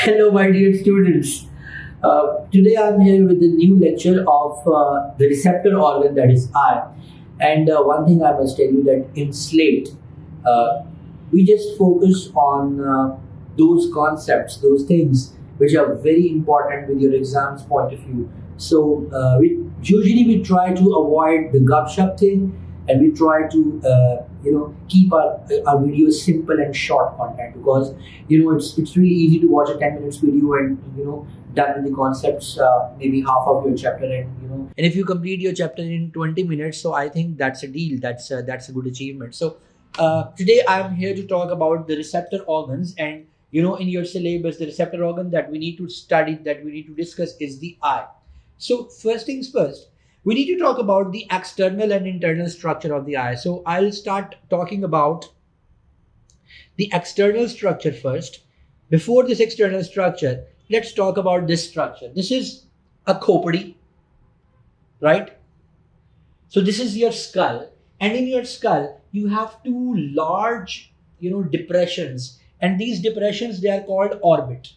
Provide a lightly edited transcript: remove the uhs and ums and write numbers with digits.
Hello, my dear students. Today I'm here with a new lecture of the receptor organ, that is eye. And one thing I must tell you that in Slate, uh, we just focus on those concepts, those things which are very important with your exams point of view. So we try to avoid the gupshup thing, and we try to keep our videos simple and short content, because it's really easy to watch a 10 minutes video and done with the concepts, maybe half of your chapter, and if you complete your chapter in 20 minutes, so I think that's a deal. That's a good achievement. So today I'm here to talk about the receptor organs, and in your syllabus, the receptor organ that we need to study, that we need to discuss, is the eye. So first things first, we need to talk about the external and internal structure of the eye. So I'll start talking about the external structure first. Before this external structure, let's talk about this structure. This is a copody, right? So this is your skull, and in your skull you have two large depressions, and these depressions, they are called orbit.